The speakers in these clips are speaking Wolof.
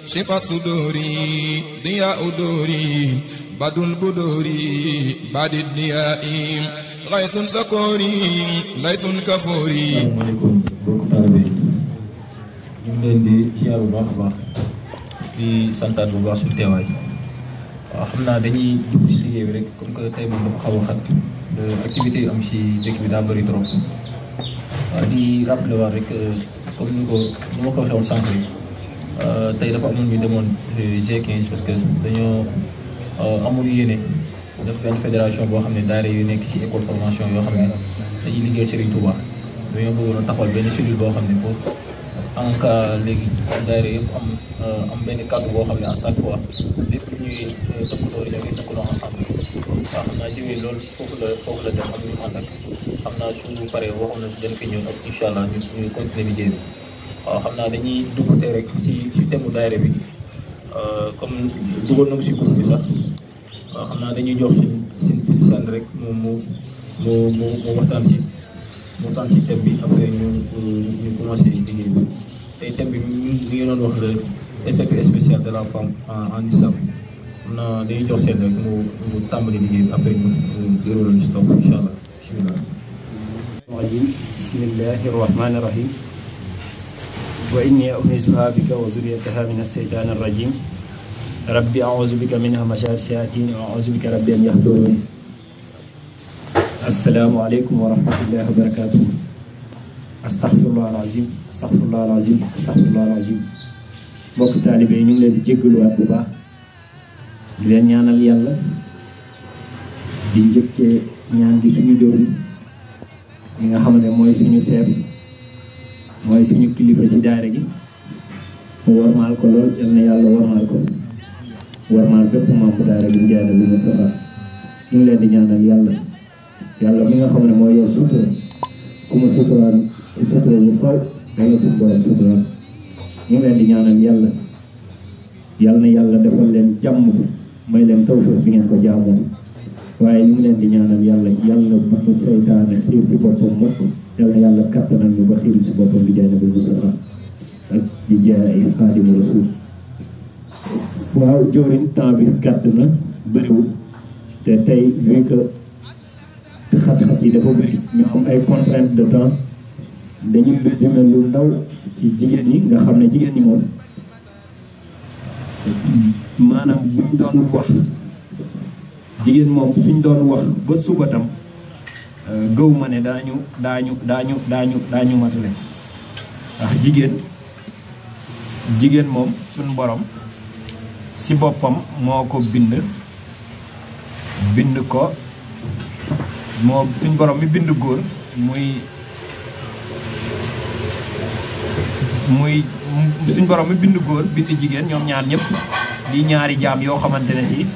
شفا الصدور ضياء دوري بدر البدور بعد الضياء غيث سكوري ليس كفوري. asalaamaaleykum mbokk taalibe yi ñu ngi leen di ziar bu baax a baax di santaat bu baax suñu teewaay waaw xam naa dañuy dugg si liggéey bi rek comme que tey moom dafa xaw a xat activité yu am si dëkk bi daa bëri trop waaw di rappelé waat rek comme ni ma ko waxee woon sànq yi tey dafa amoon ñu demoon G15 parce que dañoo amul yéene def benn fédération boo xam ne daara yu nekk si école formation yoo xam ne dañuy liggéey Serigne Touba dañoo bëggoon a taxawal benn cellule boo xam ne pour en cas léegi daara yëpp am benn kàddu boo xam ne à chaque fois lépp lu ñuy tëkkatoo ñoo ngi tëkkaloo ensemble waaw xam naa jiwee loolu foofu la dem ak ñu ànd ak xam naa su paree waxoon na si dañ fi ñëw ak incha allah ñu continuer liggéey bi waaw xam naa dañuy dugg tey rek si thème daara bi comme duggoon na ko si groupe bi sax waaw xam naa dañuy jox suñ seen rek mu waxtaan si thème bi après ñu commencé liggéey bi tey thème bi ñu ngi doon wax le statut spécial de la femme en islam xam naa dañuy jox seen rek mu tàmbali liggéey bi après ñu déroulé ñu si topp incha allah bismillah. bismillahi rahmani rahim wa inni u'iizuha bika wa zurriyataha min ash-shaytani ar-rajim rabbi a'uuzu bika min hamazaati shayaatiin wa a'uuzu bika rabbi an yahduruun. assalaamu aleykum wa rahmatullahi wa barakaatuh. astaghfirullah al-azim astaghfirullah al-azim astaghfirullah al-azim. mbokk taalibe yi ñu ngi leen di jéggaluwaat bu baax di leen ñaanal yàlla di njëkkee ñaan gi suñu dóor yi nga xam ne mooy suñu chef mooy suñu kilifa ci daara gi mu warmaal ko lool yal na yàlla warmaal ko warmaal bépp membre daara gi Ndiaye Nabil Moustapha ñu ngi leen di ñaanal yàlla mi nga xam ne mooy yor sutura ku mu suturaan sutura bu faw danga suñu borom suturaan ñu ngi leen di ñaanal yal na yàlla defal leen jàmm may leen tawfeex bi ngeen ko jaamoon waaye ñu ngi leen di ñaanal yàlla bu ñu seytaane xiir ci boppam mukk yal na yàlla kattanal ñu ba xiir ci boppam bi Ndiaye Nabil Moustapha ak di jaay Xaadimu Rasuul. waaw joorin temps bi gàtt na bëriwul te tey vu que xat-xat yi dafa bëri ñu am ay contraintes de temps dañuy résumé lu ndaw ci jigéen ñi nga xam ne jigéen ñi moom maanaam buñ doon wax jigéen moom suñ doon wax ba suba tam gëw ma ne daañu matale ndax jigéen moom suñ borom si boppam moo ko bind ko moo suñ borom mi bind góor muy suñ borom mi bind góor bind jigéen ñoom ñaar ñëpp di ñaari jaam yoo xamante ne si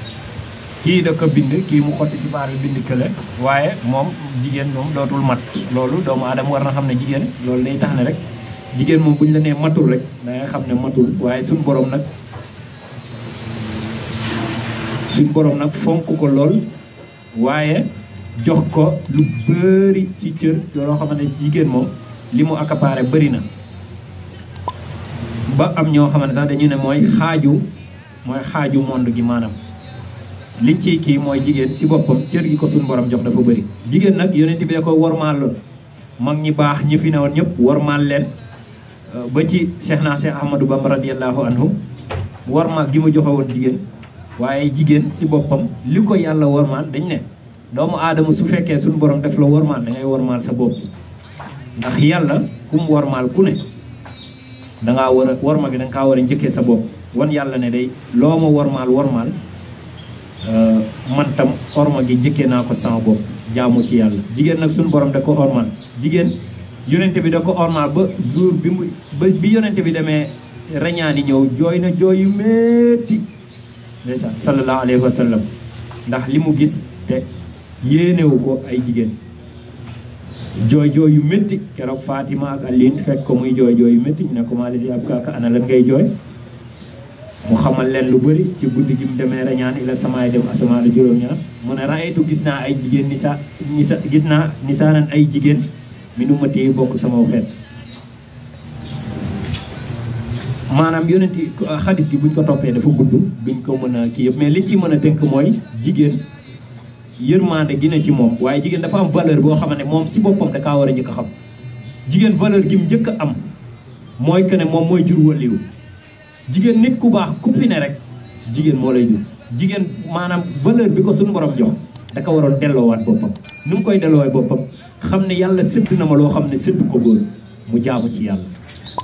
kii da ko bind kii mu xotti ci baar bi bind kële waaye moom jigéen moom dootul mat loolu doomu aadama war na xam ne jigéen loolu day tax ne rek jigéen moom bu ñu la nee matul rek da ngay xam ne matul waaye suñ borom nag fonk ko lool waaye jox ko lu bëri ci cër loo xamante ne jigéen moom li mu accaparé bëri na ba am ñoo xamante ne dañu ne mooy xaaju monde gi maanaam liñ ciy kii mooy jigéen si boppam cër gi ko suñu borom jox dafa bëri. jigéen nag yonent bi da ko warmaal lool mag ñi baax ñi fi newoon ñëpp warmaal leen ba ci Cheikh Ahmadou Bamba radiyallahu anhu warmaal gi mu joxe woon jigéen waaye jigéen si boppam li ko yàlla warmaal dañ ne doomu aadama su fekkee suñu borom def la warmaal da ngay warmaal sa bopp ndax yàlla ku mu warmaal ku ne dangaa war a warma gi danga kaa war a njëkkee sa bopp wan yàlla ne day loo ma warmaal man tam orma gi njëkkee naa ko sama bopp jaamu ci yàlla. jigéen nag suñu borom da ko ormaal jigéen yonente bi da ko ormaal ba jour bi yonente bi demee reñaani ñëw jooy na jooy yu métti ndeysaan sallallahu alayhi wa sallam ndax li mu gis te yéenewu ko ay jigéen jooy yu métti keroog Fatima ak Aline fekk ko muy jooy yu métti ñu ne ko maalisi ab kaaka ana lan ngay jooy mu xamal leen lu bëri ci guddi gi mu demee reñaan ila samaay dem asamaan juróom-ñaar mu ne raaytu gis naa ay jigéen gis naa nisaanan ay jigéen mi nu ma téye bokk sama xeet maanaam yonenti xadis bi buñ ko toppee dafa gudd biñ ko mën a kii yëpp mais li ci mën a tënk mooy jigéen yërmande gi ne ci moom waaye jigéen dafa am valeur boo xam ne moom si boppam da kaa war a njëkk a xam jigéen valeur gi mu njëkk a am mooy que ne moom mooy jur waliyu jigéen nit ku baax ku fi ne rek jigéen moo lay jur jigéen maanaam valeur bi ko suñu borom jox da ko waroon delloowaat boppam nu mu koy delloowaat boppam xam ne yàlla sédd na ma loo xam ne sédd ko góor mu jaamu ci yàlla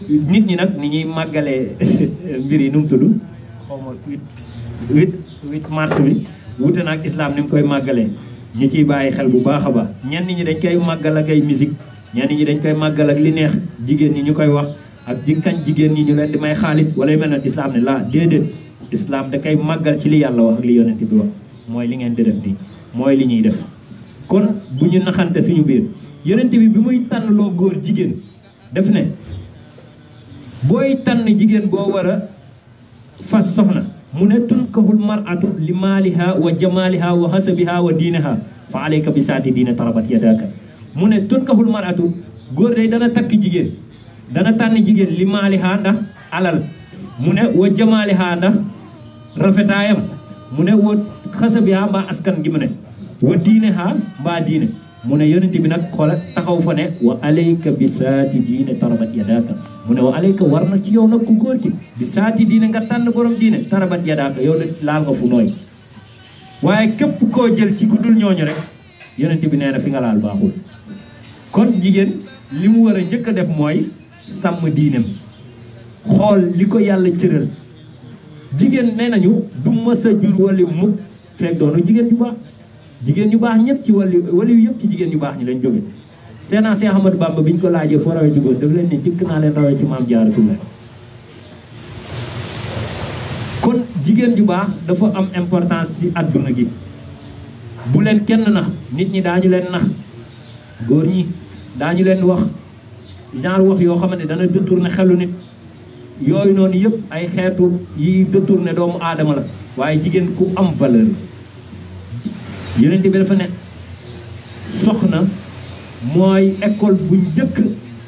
nit ñi nag ni ñuy màggalee mbir yi nu mu tudd xaw ma 8 mars bi wute na ak islam ni mu koy màggalee ñu ciy bàyyi xel bu baax a baax ñenn ñi dañ koy màggal ak ay musique ñenn ñi dañ koy màggal ak li neex jigéen ñi ñu koy wax ak di kañ jigéen ñi ñu leen di may xaalis wala yu mel ne islam ne laa déedéet islam da koy màggal ci li yàlla wax ak li yonent bi wax mooy li ngeen di def nii mooy li ñuy def kon bu ñu naxante suñu biir yonent bi bi muy tànn loo góor jigéen def ne booy tànn jigéen boo war a fas soxna mu ne tunkahul mar'atu li maaliha wa jamaliha wa hasabiha wa diiniha fa alayka bi saati diine tarabat yadaka mu ne tunkahul mar'atu góor day dana takk jigéen dana tànn jigéen li maaliha ndax alal mu ne wa jamaliha ndax rafetaayam mu ne wa hasabiha mbaa askan gi mu ne wa diiniha mbaa diine mu ne yonent bi nag xoola taxaw fa ne wa alayka bi saati diine tarabat yadaka mu ne wa alayka war na ci yow nag ku góor ki bi saati diine nga tànn borom diine tarabat yadaaka yow de laal nga fu nooy waaye képp koo jël ci ku dul ñooñu rek yonent bi nee na fi nga laal baaxul kon jigéen li mu war a njëkk a def mooy sàmm diineem xool li ko yàlla cëral jigéen nee nañu du mës a jur wali mukk fekk doonu jigéen ju baax jigéen ñu baax ñëpp ci wali yëpp ci jigéen ñu baax ñi lañ jóge Seydina Cheikh Ahmadou Bamba bi ñu ko laajee foo rawee ci góor daf leen ne jëkk naa leen rawee ci maam Jaaratullaah kon jigéen ju baax dafa am importance ci àdduna gi bu leen kenn nax nit ñi daañu leen nax góor ñi daañu leen wax genre wax yoo xamante ne dana détourné xelu nit yooyu noonu yëpp ay xeetu yi détourné doomu aadama la waaye jigéen ku am valeur yonent bi dafa ne soxna mooy école bu njëkk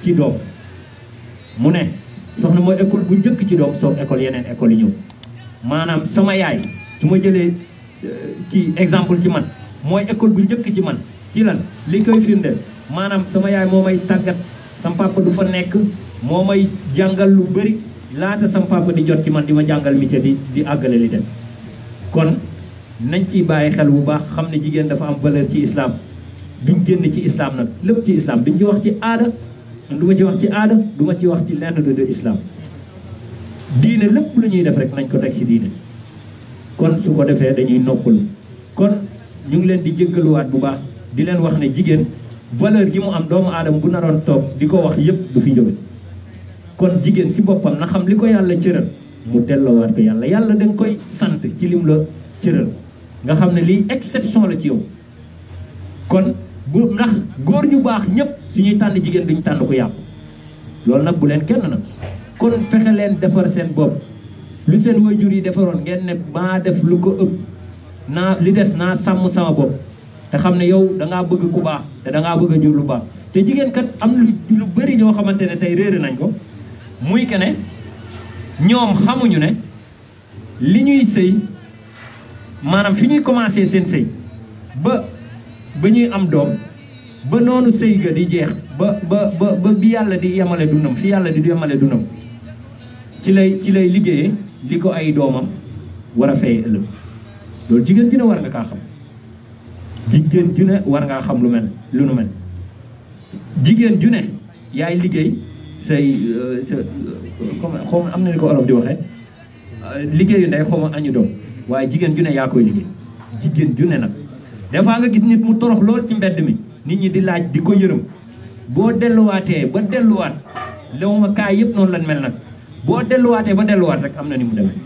ci doom mu ne soxna mooy école bu njëkk ci doom soog école yeneen école yi ñëw maanaam sama yaay su ma jëlee kii exemple ci man mooy école bu njëkk ci man ci lan li koy firndeel maanaam sama yaay moo may tàggat sama papa du fa nekk moo may jàngal lu bëri laata sama papa di jot ci man di ma jàngal métier di àggale li dem kon nañ ciy bàyyi xel bu baax xam ne jigéen dafa am valeur ci islam duñ génn ci islam nag lépp ci islam duñ ci wax ci aada du ma ci wax ci aada du ma ci wax ci lenn de islam diine lépp lu ñuy def rek nañ ko teg ci diine kon su ko defee dañuy noppalu kon ñu ngi leen di jéggaluwaat bu baax di leen wax ne jigéen valeur gi mu am doomu aadama bu naroon toog di ko wax yépp du fi jóge kon jigéen si boppam na xam li ko yàlla cëral mu delloowaat ko yàlla yàlla da nga koy sant ci lim la cëral nga xam ne lii exception la ci yow kon bu ndax góor ñu baax ñëpp suñuy tànn jigéen duñu tànn ko yàqu loolu nag bu leen kenn nag kon fexe leen defar seen bopp lu seen waajur yi defaroon ngeen ne maa def lu ko ëpp naa li des naa sàmm sama bopp te xam ne yow dangaa bëgg ku baax te dangaa bëgg a jur lu baax te jigéen kat am lu bëri ñoo xamante ne tey réere nañ ko muy que ne ñoom xamuñu ne li ñuy sëy maanaam fi ñuy commencé seen sëy ba ñuy am doom ba noonu sëy ga di jeex ba bi yàlla di yemale dundam fi yàlla di yemale dundam ci lay liggéeyee li ko ay doomam war a fay ëllëg loolu jigéen ju ne war nga kaa xam jigéen ju ne war ngaa xam lu nu mel jigéen ju ne yaay liggéey say comme xaw ma am na ni ko olof di waxee liggéeyu ndey xaw ma añu doom waaye jigéen ju ne yaa koy liggéey jigéen ju ne nag des fois nga gis nit mu torox lool ci mbedd mi nit ñi di laaj di ko yërëm boo delluwaatee ba delluwaat lewuma kaay yëpp noonu lañ mel nag boo delluwaatee ba delluwaat rek am na ni mu demee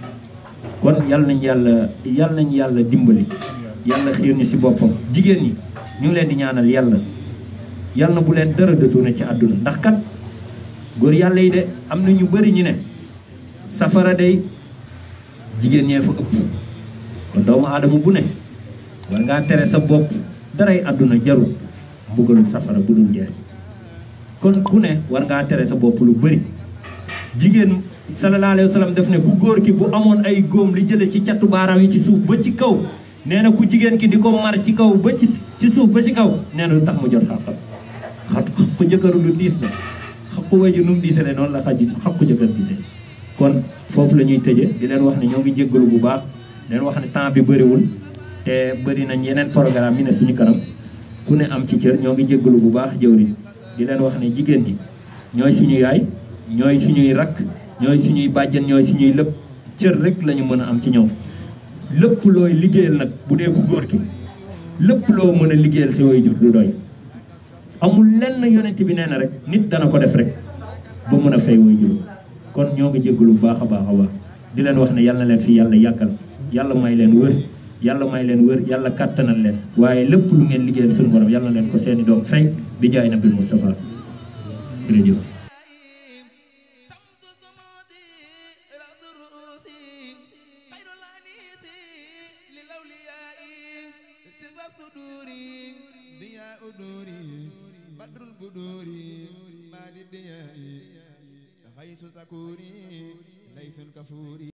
kon yal nañ yàlla dimbali yàlla xiir ñu si boppam jigéen ñi ñu ngi leen di ñaanal yàlla bu leen dara détourné ci àdduna ndax kat góor yàlla yi de am na ñu bëri ñu ne safara day jigéen ñee fa ëpp kon doomu aadama bu ne war ngaa tere sa bopp daray àdduna jarul mbugalum safara bu dul jeex kon ku ne war ngaa tere sa bopp lu bëri jigéen sallallahu alayhi wa sallam def ne bu góor ki bu amoon ay góom li jële ci catu baaraam yi ci suuf ba ci kaw nee na ku jigéen ki di ko mar ci kaw ba ci suuf ba ci kaw nee na lu tax mu jot xàqam xaqu jëkkëru lu diis ne xaqu waju nu mu diisale noonu la xaqu jëkkër diise kon foofu la ñuy tëje di leen wax ne ñoo ngi jéggalu bu baax leen wax ne temps bi bëriwul te bëri nañ yeneen programme yi ne suñu kanam ku ne am ci cër ñoo ngi jéggalu bu baax jëwriñ di leen wax ne jigéen ñi ñooy suñu yaay ñooy suñuy rakk ñooy suñuy bàjjen ñooy suñuy lépp cër rek la ñu mën a am ci ñoom lépp looy liggéeyal nag bu dee bu góor ki lépp loo mën a liggéeyal si waajur du doy amul lenn yonent bi nee na rek nit dana ko def rek ba mën a fay waajur kon ñoo ngi jéggalu bu baax a baax a baax di leen wax ne yàlla na leen fi yàlla yàggal yàlla may leen wër yàlla kàttanal leen waaye lépp lu ngeen liggéeyal suñu borom yàlla na leen ko seeni doom fay bi jaay nabil Mustafa jërëjëf Sakuri laysun kafuri